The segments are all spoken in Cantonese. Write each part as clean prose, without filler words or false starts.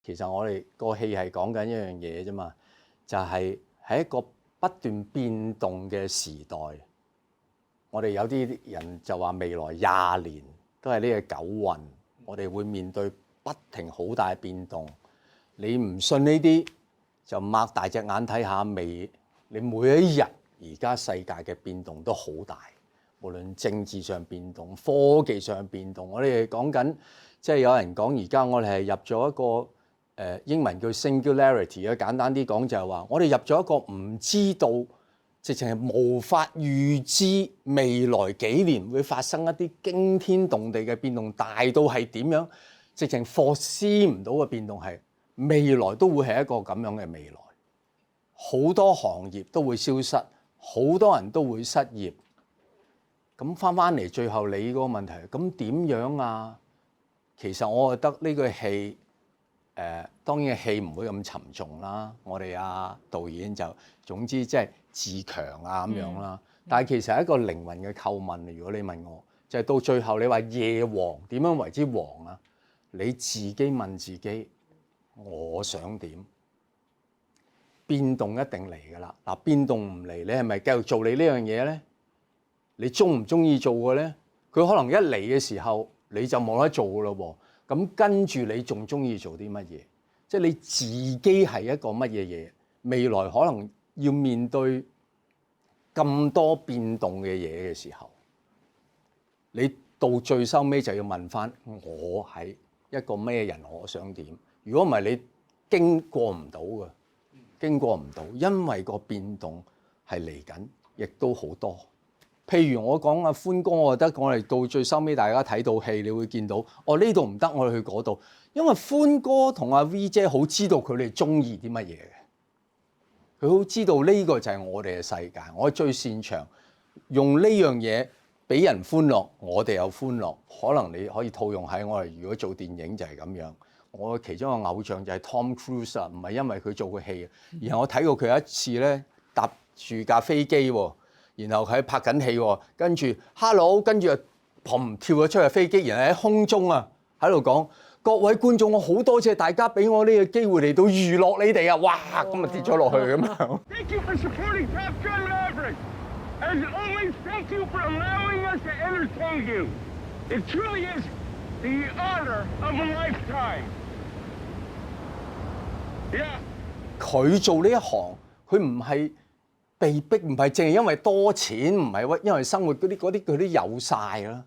其實我哋個戲係講緊一樣嘢啫嘛，就係喺一個不斷變動嘅時代。我哋有啲人就話未來20年都係呢個九運，我哋會面對不停好大嘅變動。你唔信呢啲，就擘大隻眼睇下未？你每一日而家世界嘅變動都好大，無論政治上變動、科技上變動。我哋講緊，即係有人講而家我哋係入咗一個英文叫 singularity 啊，簡單啲講就係話，我哋入咗一個唔知道，直情係無法預知未來幾年會發生一啲驚天動地嘅變動，大到係點樣，直情 foresee 唔到嘅變動係未來都會係一個咁樣嘅未來。好多行業都會消失，好多人都會失業。咁翻嚟最後你嗰個問題，咁點樣啊？其實我覺得呢個戲當然戲唔會咁沉重啦。我哋導演就總之即係自強啊咁樣啦。但係其實係一個靈魂嘅叩問。如果你問我，就係到最後你話夜王點樣為之王啊？你自己問自己，我想點？變動一定嚟㗎啦。嗱，變動唔嚟，你係咪繼續做你呢樣嘢咧？你中唔中意做嘅咧？佢可能一嚟嘅時候你就冇得做㗎咯喎。咁跟住你仲中意做啲乜嘢？即係你自己係一個乜嘢嘢？未來可能要面對咁多變動嘅嘢嘅時候，你到最收尾就要問翻我係一個咩人？我想點？如果唔係你經過唔到嘅。經過唔到，因為個變動係嚟緊，亦都好多。譬如我講歡哥，我覺得我哋到最收尾，大家睇到戲，你會見到呢度唔得，我哋去嗰度。因為歡哥同V 姐好知道佢哋中意啲乜嘢嘅，佢好知道呢個就係我哋嘅世界。我最擅長用呢樣嘢俾人歡樂，我哋有歡樂。可能你可以套用喺我哋如果做電影就係咁樣。我其中一個偶像就係 Tom Cruise 啊，唔係因為佢做過戲，而係我睇過佢一次咧搭住架飛機喎，然後佢拍緊戲喎，跟住 Hello， 跟住就砰跳咗出去飛機，然後喺空中啊喺度講各位觀眾，我好多謝大家俾我呢個機會嚟到娛樂你哋啊！哇，咁啊跌咗落去咁樣。Thank you for supporting Top Gun Maverick. As always, thank you for allowing us to entertain you. It truly is the honor of a lifetime. 佢做呢一行，佢唔係被逼，唔係淨係因為多錢，唔係因為生活嗰啲佢都有晒啦，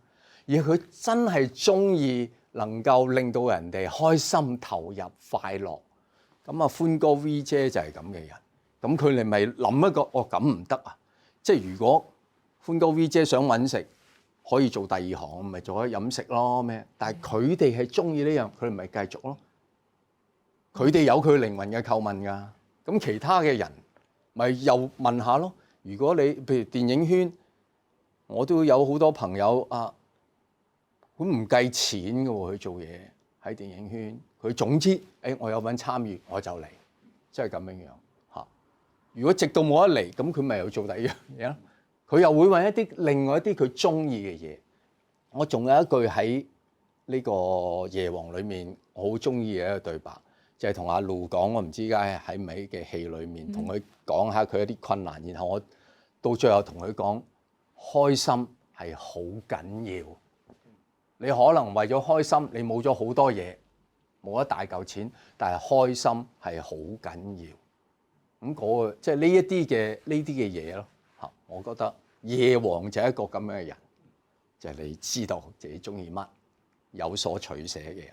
而佢真係中意能夠令到人哋開心、投入、快樂。咁歡哥 V 姐就係咁嘅人，咁佢哋咪諗一個咁唔得啊！即係如果歡哥 V 姐想揾食，可以做第二行，咪做咗飲食咯咩？但係佢哋係中意呢樣，佢哋咪繼續咯。佢哋有佢靈魂嘅叩問㗎，咁其他嘅人咪又問下咯。如果你譬如電影圈，我都有好多朋友佢唔計錢㗎喎，佢做嘢喺電影圈，佢總之我有份參與我就嚟，即係咁樣嚇。如果直到冇得嚟，咁佢咪又做第二樣嘢咯。佢又會揾另外一啲佢中意嘅嘢。我仲有一句喺呢個夜王裏面，我好中意嘅一個對白。就係同阿路講，我唔知而家喺唔喺嘅戲裏面，同佢講下佢一啲困難，然後我到最後同佢講，開心係好緊要。你可能為咗開心，你冇咗好多嘢，冇一大嚿錢，但係開心係好緊要。咁嗰個即係呢一啲嘅嘢咯。嚇，我覺得夜王就係一個咁樣嘅人，就係你知道自己中意乜，有所取捨嘅人。